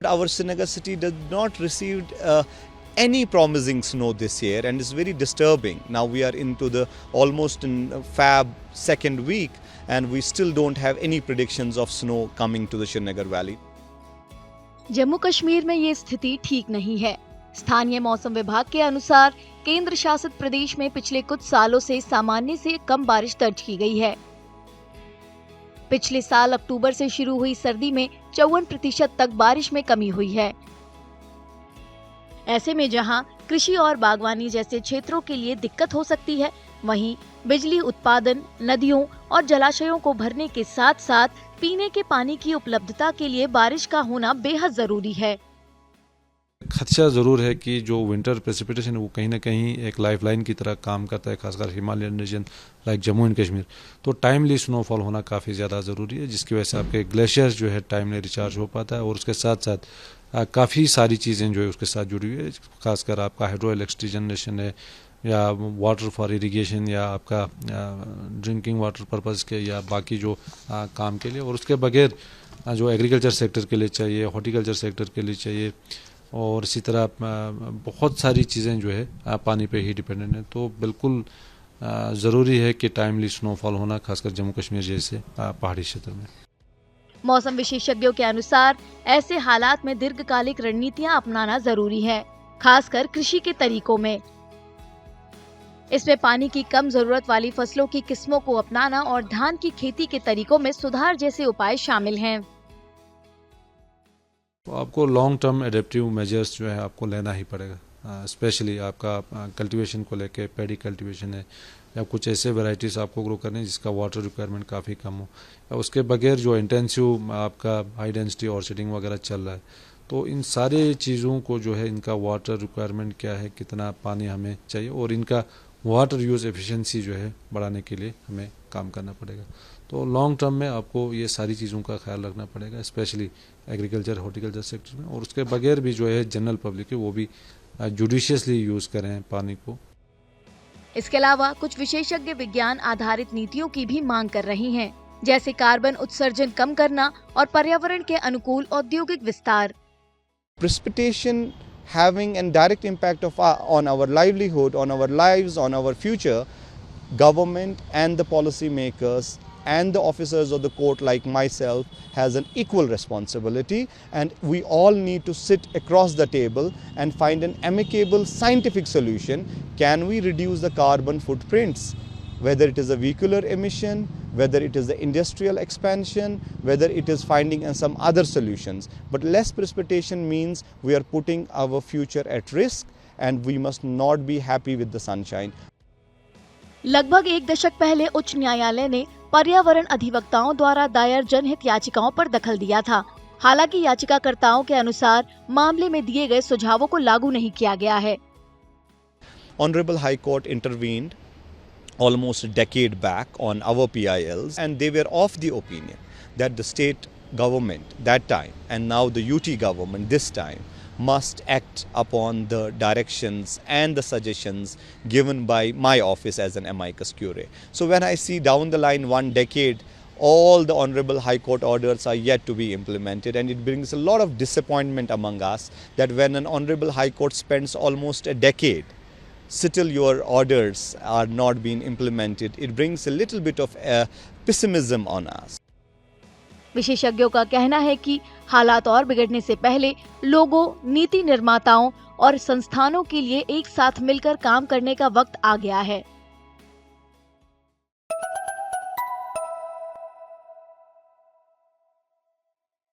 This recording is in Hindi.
Our Srinagar city did not receive any promising snow this year, and it's very disturbing. Now we are into the almost in Feb second week, and we still don't have any predictions of snow coming to the Srinagar Valley. Jammu Kashmir में ये स्थिति ठीक नहीं है। स्थानीय मौसम विभाग के अनुसार केंद्र शासित प्रदेश में पिछले कुछ सालों से सामान्य से कम बारिश दर्ज की गई है। पिछले साल अक्टूबर से शुरू हुई सर्दी में 54% तक बारिश में कमी हुई है। ऐसे में जहां कृषि और बागवानी जैसे क्षेत्रों के लिए दिक्कत हो सकती है, वहीं बिजली उत्पादन, नदियों और जलाशयों को भरने के साथ साथ पीने के पानी की उपलब्धता के लिए बारिश का होना बेहद जरूरी है। खदशा ज़रूर है कि जो विंटर प्रेसिपिटेशन वो कहीं ना कहीं एक लाइफलाइन की तरह काम करता है, खासकर Himalayan region like Jammu and Kashmir. तो टाइमली स्नोफॉल होना काफ़ी ज़्यादा ज़रूरी है, जिसकी वजह से आपके ग्लेशियर्स जो है टाइमली रिचार्ज हो पाता है, और उसके साथ साथ काफ़ी सारी चीज़ें जो है उसके साथ जुड़ी हुई है। खासकर आपका हाइड्रो इलेक्ट्रिसिटी जनरेशन है, या वाटर फॉर इरिगेशन, या आपका ड्रिंकिंग वाटर पर्पज़ के, या बाकी जो काम के लिए, और उसके बगैर जो एग्रीकल्चर सेक्टर के लिए चाहिए, हॉर्टिकल्चर सेक्टर के लिए चाहिए, और इसी तरह बहुत सारी चीज़ें जो है पानी पे ही डिपेंडेंट है। तो बिल्कुल ज़रूरी है कि टाइमली स्नोफॉल होना, खासकर जम्मू कश्मीर जैसे पहाड़ी क्षेत्र में। मौसम विशेषज्ञों के अनुसार ऐसे हालात में दीर्घकालिक रणनीतियां अपनाना जरूरी है, खासकर कृषि के तरीकों में। इसमें पानी की कम जरूरत वाली फसलों की किस्मों को अपनाना और धान की खेती के तरीकों में सुधार जैसे उपाय शामिल हैं। तो आपको लॉन्ग टर्म एडेप्टिव मेजर्स जो है आपको लेना ही पड़ेगा, स्पेशली आपका कल्टीवेशन को लेके, पैडी कल्टीवेशन है, या कुछ ऐसे वैरायटीज़ आपको ग्रो करने हैं जिसका वाटर रिक्वायरमेंट काफ़ी कम हो, या उसके बगैर जो इंटेंसिव आपका हाई डेंसिटी और सीडिंग वगैरह चल रहा है, तो इन सारे चीज़ों को जो है इनका वाटर रिक्वायरमेंट क्या है, कितना पानी हमें चाहिए, और इनका वाटर यूज़ एफिशिएंसी जो है बढ़ाने के लिए हमें काम करना पड़ेगा। तो लॉन्ग टर्म में आपको ये सारी चीज़ों का ख्याल रखना पड़ेगा, स्पेशली एग्रीकल्चर हॉर्टिकल्चर सेक्टर में, और उसके बगैर भी जो है जनरल पब्लिक है वो भी जुडिशियसली यूज़ करें पानी को। इसके अलावा कुछ विशेषज्ञ विज्ञान आधारित नीतियों की भी मांग कर रही हैं, जैसे कार्बन उत्सर्जन कम करना और पर्यावरण के अनुकूल औद्योगिक विस्तार। Precipitation having a direct impact on our livelihood, on our lives, on our future, government and the policy makers and the officers of the court like myself has an equal responsibility, and we all need to sit across the table and find an amicable scientific solution. Can we reduce the carbon footprints, whether it is a vehicular emission, whether it is the industrial expansion, whether it is finding some other solutions. But less precipitation means we are putting our future at risk, and we must not be happy with the sunshine. लगभग एक दशक पहले उच्च न्यायालय ने पर्यावरण अधिवक्ताओं द्वारा दायर जनहित याचिकाओं पर दखल दिया था। हालांकि याचिकाकर्ताओं के अनुसार मामले में दिए गए सुझावों को लागू नहीं किया गया है। Honorable High Court intervened almost a decade back on our PILs, and they were of the opinion that the state government that time and now the UT government this time must act upon the directions and the suggestions given by my office as an amicus curiae. So when I see down the line 1 decade, all the Honorable High Court orders are yet to be implemented, and it brings a lot of disappointment among us that when an Honorable High Court spends almost a decade, still your orders are not being implemented, it brings a little bit of pessimism on us. विशेषज्ञों का कहना है कि हालात और बिगड़ने से पहले लोगों, नीति निर्माताओं और संस्थानों के लिए एक साथ मिलकर काम करने का वक्त आ गया है।